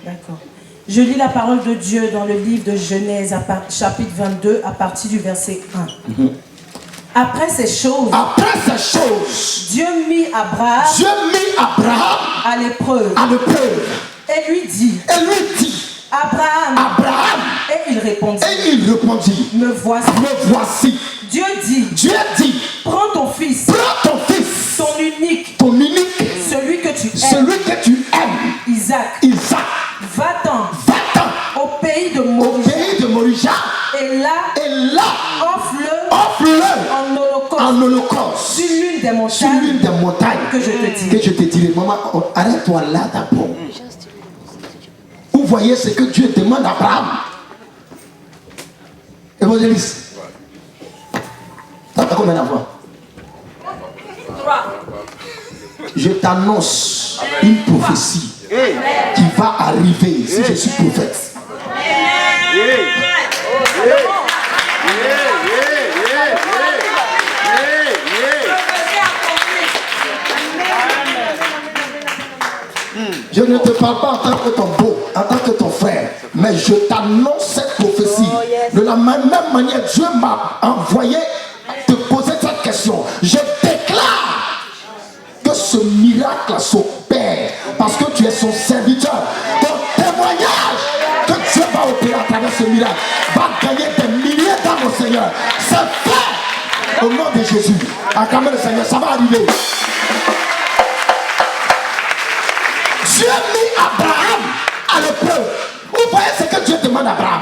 D'accord. Je lis la parole de Dieu dans le livre de Genèse, chapitre 22, à partir du verset 1. Après ces choses, Dieu mit Abraham à l'épreuve. Et lui dit, Abraham. Et il répondit, me voici. Dieu dit, prends ton fils, ton unique, celui que tu aimes, Isaac. Va-t'en au pays de Moria. Et là, offre-le en holocauste sur l'une des montagnes que je te dirai. Maman, arrête-toi là d'abord. Vous voyez ce que Dieu demande à Abraham. Évangéliste. T'as combien d'enfants? 3. Je t'annonce une prophétie qui va arriver si je suis prophète. Je ne te parle pas en tant que ton beau, en tant que ton frère, mais je t'annonce cette prophétie. De la même manière, Dieu m'a envoyé te poser cette question. Je déclare que ce miracle s'opère parce que tu es son serviteur. Ton témoignage que Dieu va opérer à travers ce miracle va gagner des milliers d'âmes au Seigneur. C'est fait au nom de Jésus. Acclamez le Seigneur, ça va arriver. Dieu mit Abraham à l'épreuve. Vous voyez ce que Dieu demande à Abraham.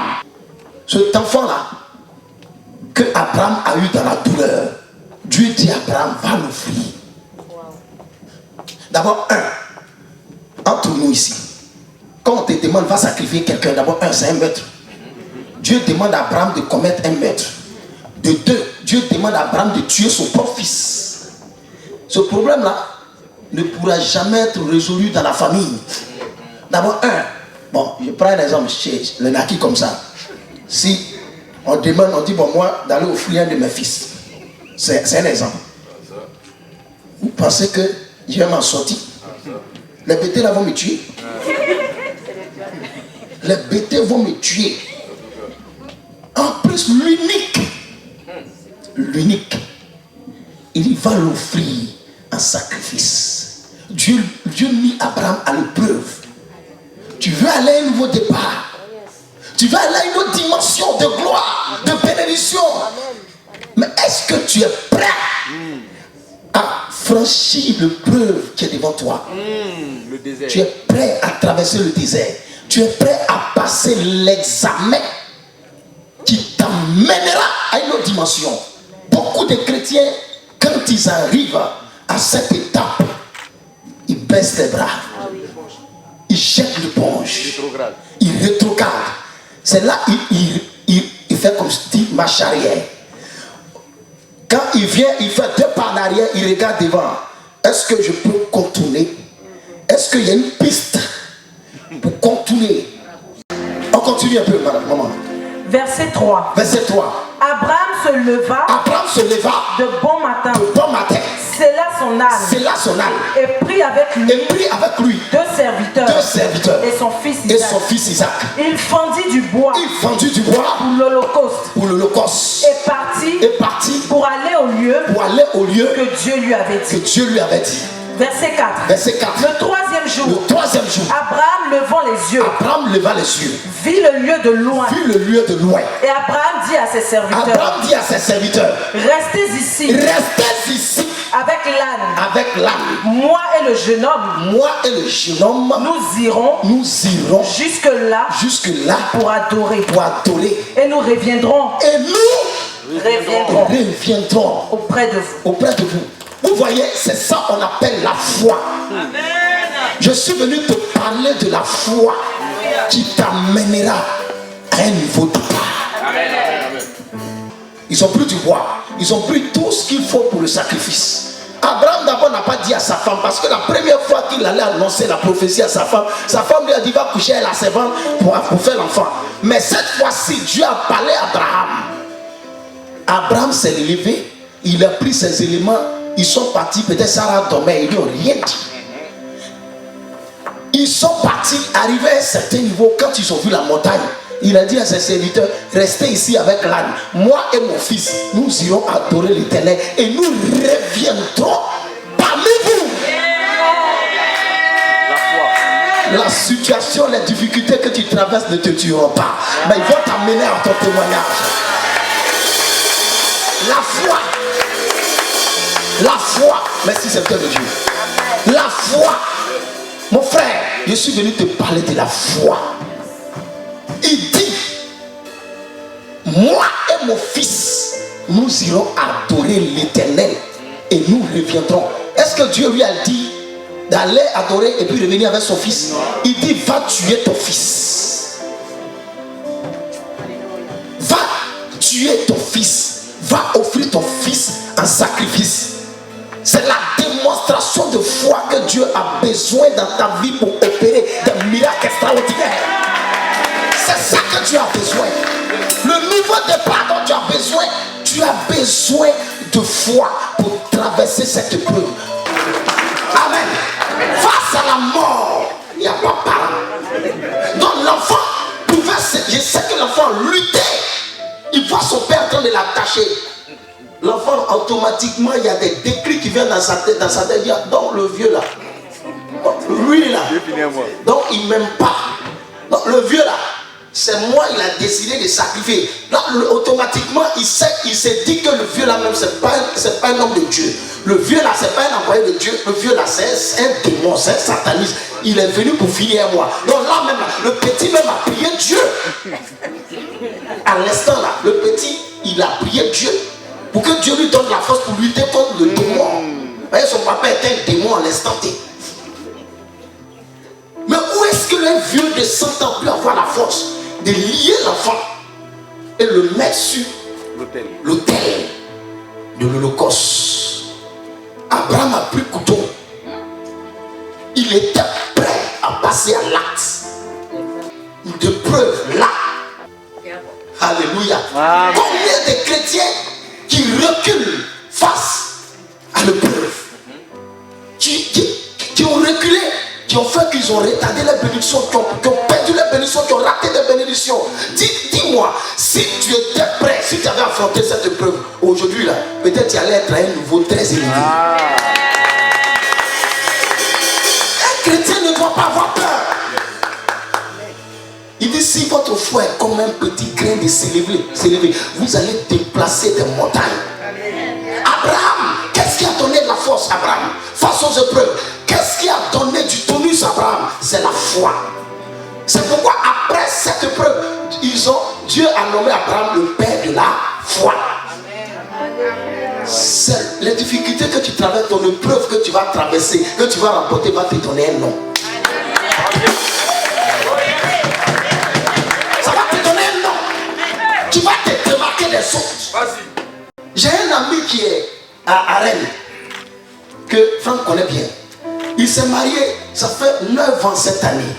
Cet enfant-là, que Abraham a eu dans la douleur, Dieu dit à Abraham, va l'offrir. D'abord, entre nous ici, quand on te demande, va sacrifier quelqu'un, d'abord, c'est un meurtre. Dieu demande à Abraham de commettre un meurtre. De deux, Dieu demande à Abraham de tuer son propre fils. Ce problème-là ne pourra jamais être résolu dans la famille. D'abord, bon, je prends un exemple chez le naquis comme ça. Si on demande, on dit, bon, moi, d'aller offrir un de mes fils. C'est un exemple. Vous pensez que je vais m'en sortir? Les bêtés là vont me tuer. Les bêtés vont me tuer. En plus, l'unique, il va l'offrir en sacrifice. Dieu mit Abraham à l'épreuve. Tu veux aller à un nouveau départ. Tu veux aller à une autre dimension de gloire, de bénédiction. Mais est-ce que tu es prêt à franchir l'épreuve qui est devant toi? Le désert. Tu es prêt à traverser le désert. Tu es prêt à passer l'examen qui t'amènera à une autre dimension. Beaucoup de chrétiens, quand ils arrivent à cette étape, ils baissent les bras. Ils jettent l'éponge. Ils rétrogradent. C'est là il fait comme si dit marche arrière. Quand il vient, il fait 2 pas en arrière, il regarde devant. Est-ce que je peux contourner? Est-ce qu'il y a une piste pour contourner? On continue un peu, madame, maman. Verset 3. Verset 3. Abraham se leva de bon matin. Scella son âne. Et prit avec lui 2 serviteurs. Et son fils Isaac. Il fendit du bois. Pour l'holocauste. Et parti pour aller au lieu que Dieu lui avait dit. Verset 4. Le troisième jour, Abraham levant les yeux, vit le lieu de loin. Et Abraham dit à ses serviteurs, restez ici avec l'âne. Moi et le jeune homme, nous irons jusque là pour adorer. Et nous reviendrons auprès de vous. Vous voyez, c'est ça qu'on appelle la foi. Amen. Je suis venu te parler de la foi qui t'amènera à un niveau de part. Ils ont pris du bois, ils ont pris tout ce qu'il faut pour le sacrifice. Abraham d'abord n'a pas dit à sa femme, parce que la première fois qu'il allait annoncer la prophétie à sa femme lui a dit va coucher à la servante pour faire l'enfant. Mais cette fois-ci, Dieu a parlé à Abraham. Abraham s'est levé, il a pris ses éléments. Ils sont partis, peut-être Sarah dormait, ils n'ont rien dit. Ils sont partis, arrivés à un certain niveau. Quand ils ont vu la montagne, il a dit à ses serviteurs, restez ici avec l'âne. Moi et mon fils, nous irons adorer l'Éternel et nous reviendrons parmi vous. La situation, les difficultés que tu traverses ne te tueront pas, mais ils vont t'amener à ton témoignage. La foi, merci Seigneur de Dieu. La foi, mon frère, je suis venu te parler de la foi. Il dit, moi et mon fils, nous irons adorer l'Éternel et nous reviendrons. Est-ce que Dieu lui a dit d'aller adorer et puis revenir avec son fils? Il dit, va tuer ton fils. Va tuer ton fils. Va offrir ton fils en sacrifice. C'est la démonstration de foi que Dieu a besoin dans ta vie pour opérer des miracles extraordinaires. C'est ça que tu as besoin. Le nouveau départ dont tu as besoin de foi pour traverser cette épreuve. Amen. Face à la mort, il n'y a pas parent. Donc l'enfant pouvait, je sais que l'enfant luttait. Il voit son père en train de l'attacher. L'enfant, automatiquement, il y a des déclics qui viennent dans sa tête. Il dit, donc le vieux là, lui là, donc il ne m'aime pas. Donc le vieux là, c'est moi, il a décidé de sacrifier. Là, automatiquement, il s'est dit que le vieux là même, c'est pas un homme de Dieu. Le vieux là, c'est pas un envoyé de Dieu. Le vieux là, c'est un démon, c'est un sataniste. Il est venu pour finir moi. Donc là même, le petit même a prié Dieu. À l'instant là, le petit, il a prié Dieu pour que Dieu lui donne la force pour lutter contre le démon. Voyez, son papa était un démon à l'instant T. Mais où est-ce que le vieux de 100 ans peut avoir la force de lier l'enfant et le mettre sur l'autel de l'Holocauste? Abraham a pris le couteau. Il était prêt à passer à l'acte de preuve là. Alléluia. Amen. Combien de chrétiens qui reculent face à l'épreuve, qui ont reculé, qui ont fait qu'ils ont retardé les bénédictions, qui ont perdu les bénédictions, qui ont raté des bénédictions. Dis-moi, si tu étais prêt, si tu avais affronté cette épreuve, aujourd'hui là, peut-être tu allais être à un niveau très élevé. Un chrétien ne doit pas avoir peur. Il dit, si votre foi est comme un petit grain de s'élever, vous allez déplacer des montagnes. Abraham, qu'est-ce qui a donné de la force, Abraham, face aux épreuves? Qu'est-ce qui a donné du tonus, Abraham? C'est la foi. C'est pourquoi après cette épreuve, Dieu a nommé Abraham le père de la foi. C'est les difficultés que tu traverses, ton épreuve que tu vas traverser, que tu vas remporter, va te donner un nom. Tu vas te démarquer des autres. J'ai un ami qui est à Rennes, que Franck connaît bien. Il s'est marié, ça fait 9 ans cette année.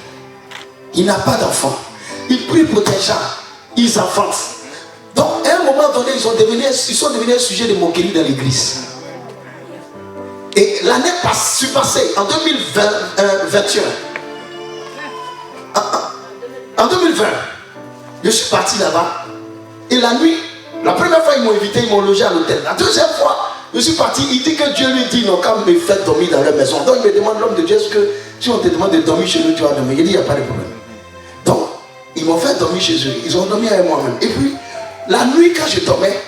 Il n'a pas d'enfant. Il prie pour des gens, ils enfantent. Donc à un moment donné, ils sont devenus un sujet de moquerie dans l'église. Et l'année passée, en 2021, en 2020, je suis parti là-bas. Et la nuit, la première fois ils m'ont invité, ils m'ont logé à l'hôtel. La deuxième fois, je suis parti, il dit que Dieu lui dit non, quand me fait dormir dans leur maison. Donc il me demande, l'homme de Dieu, est-ce que si on te demande de dormir chez nous, tu vas dormir? Il dit, il n'y a pas de problème. Donc, ils m'ont fait dormir chez eux. Ils ont dormi avec moi-même. Et puis, la nuit, quand je dormais,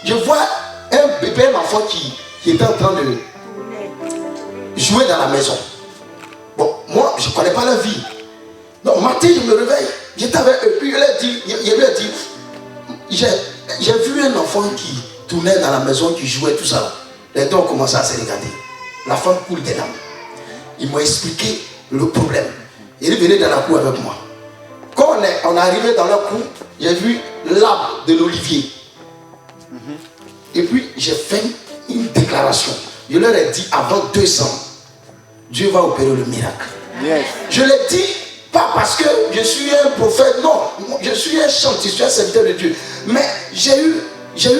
je vois un bébé, un enfant qui était en train de jouer dans la maison. Bon, moi, je ne connais pas la vie. Donc, matin, je me réveille. J'étais avec eux. Puis, il lui a dit, j'ai vu un enfant qui tournait dans la maison, qui jouait, tout ça. Les deux ont commencé à se regarder. La femme coule des larmes. Ils m'ont expliqué le problème. Il est venu dans la cour avec moi. Quand on est arrivé dans leur cour, j'ai vu l'arbre de l'olivier. Et puis j'ai fait une déclaration. Je leur ai dit, avant 2 ans, Dieu va opérer le miracle. Yes. Je l'ai dit, pas parce que je suis un prophète, non. Je suis un chanteur, je suis un serviteur de Dieu. Mais j'ai eu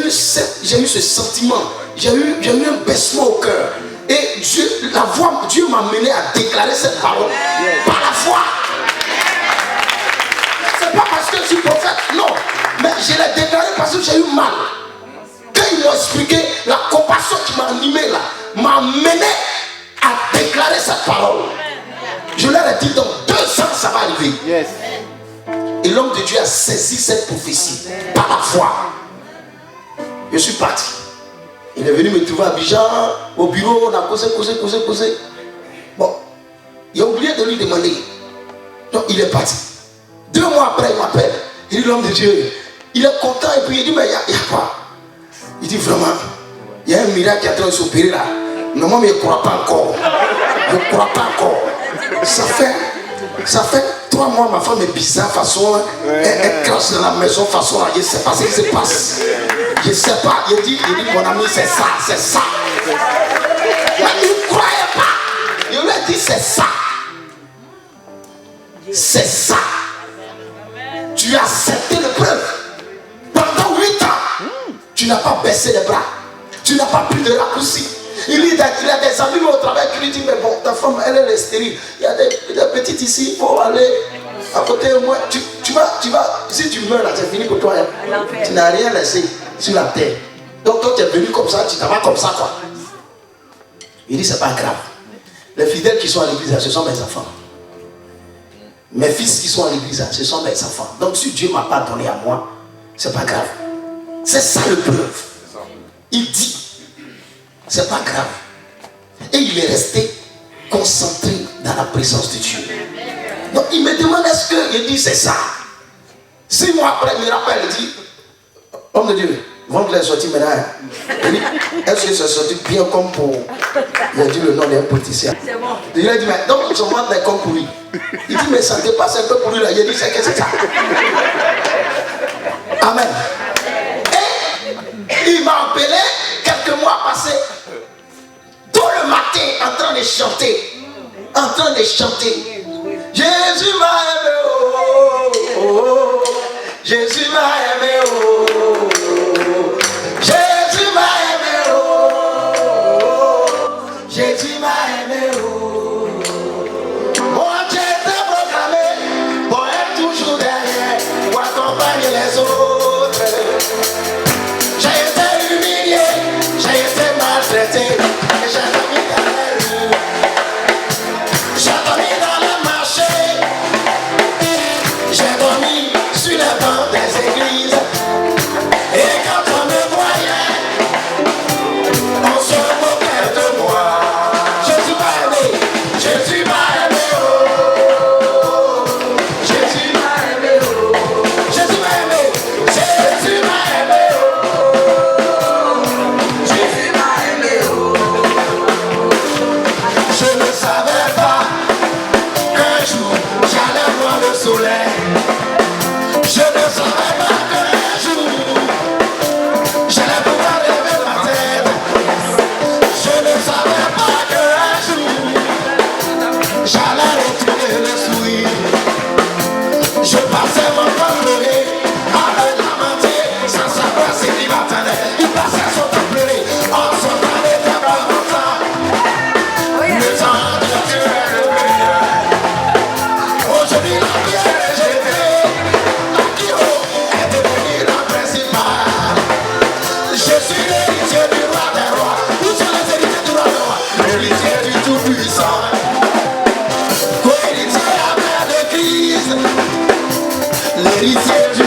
ce sentiment. J'ai eu un baissement au cœur. Et Dieu m'a mené à déclarer cette parole par la la foi. C'est pas parce que je suis prophète, non. Mais je l'ai déclaré parce que j'ai eu mal. Quand ils m'ont expliqué, la compassion qui m'a animé là, m'a mené à déclarer cette parole. Je leur ai dit, dans 2 ans, ça va arriver. Yes. Et l'homme de Dieu a saisi cette prophétie par la foi. Je suis parti. Il est venu me trouver à Abidjan, au bureau, on a causé. Bon, il a oublié de lui demander. Donc il est parti. 2 mois après, il m'appelle. Il dit, l'homme de Dieu, il est content. Et puis il dit, mais il y a quoi? Il dit, vraiment, il y a un miracle qui est en train de s'opérer là. Non, mais je ne crois pas encore. Ça fait 3 mois, ma femme est bizarre, façon, elle crache dans la maison, façon, je ne sais pas ce qui se passe. Je ne sais pas. Il dit, mon ami, c'est ça. Mais il ne croyait pas. Il lui a dit, c'est ça. Tu as accepté l'épreuve. Pendant 8 ans, tu n'as pas baissé les bras. Tu n'as pas pris de raccourci. Il a des amis au travail qui lui disent, mais bon, ta femme, elle est stérile. Il y a des petites ici, il faut aller à côté de moi. Tu vas, si tu meurs là, c'est fini pour toi. Hein. Tu n'as rien laissé sur la terre. Donc toi, tu es venu comme ça, tu t'en vas comme ça, quoi. Il dit, c'est pas grave. Les fidèles qui sont à l'église, ce sont mes enfants. Mes fils qui sont à l'église, ce sont mes enfants. Donc si Dieu ne m'a pas donné à moi, c'est pas grave. C'est ça le preuve. Il dit, c'est pas grave. Et il est resté concentré dans la présence de Dieu. Donc il me demande, est-ce que, il dit, c'est ça. 6 mois après, il me rappelle, il dit, homme de Dieu, ventre est sorti maintenant. Il dit, est-ce que c'est sorti bien comme pour... Il a dit le nom d'un politicien. Il a dit, mais donc son ventre est comme pour lui. Il dit, mais ça ne passe un peu pour lui là. Il a dit, c'est que c'est ça. Amen. Et il m'a appelé quelques mois passés. Tôt le matin, en train de chanter. Jésus m'a aimé, oh, oh, oh. Jésus m'a aimé, oh, oh. Jésus m'a aimé, oh, oh. Jésus m'a aimé, oh. Mon Dieu était proclamé pour être toujours derrière, pour accompagner les autres. J'ai été humilié, j'ai été maltraité, et j'ai dormi dans les rues. J'ai dormi dans le marché, j'ai dormi sur les bancs des églises. Et quand on me voyait, on se moquait de moi. Jésus m'a aimé, Jésus m'a aimé, oh. Jésus m'a aimé, oh. Jésus m'a aimé, Jésus m'a aimé, oh. Jésus m'a aimé, oh. Je ne savais pas qu'un jour j'allais voir le soleil. Je ne savais pas qu'un jour j'allais pouvoir lever ma tête. Je ne savais pas qu'un jour j'allais retrouver le sourire. Je passais mon temps pleurer, à me lamenter, sans savoir ce qui m'attendait. Il passait son temps pleurer, en son temps n'était pas mon temps. Le temps de Dieu est le meilleur. Aujourd'hui la pierre est jetée, la Kiro est devenue la principale. Je suis l'héritier du roi des rois. Où sont les héritiers du roi des rois? L'héritier du Tout-Puissant, co-héritier avec de Christ, l'héritier du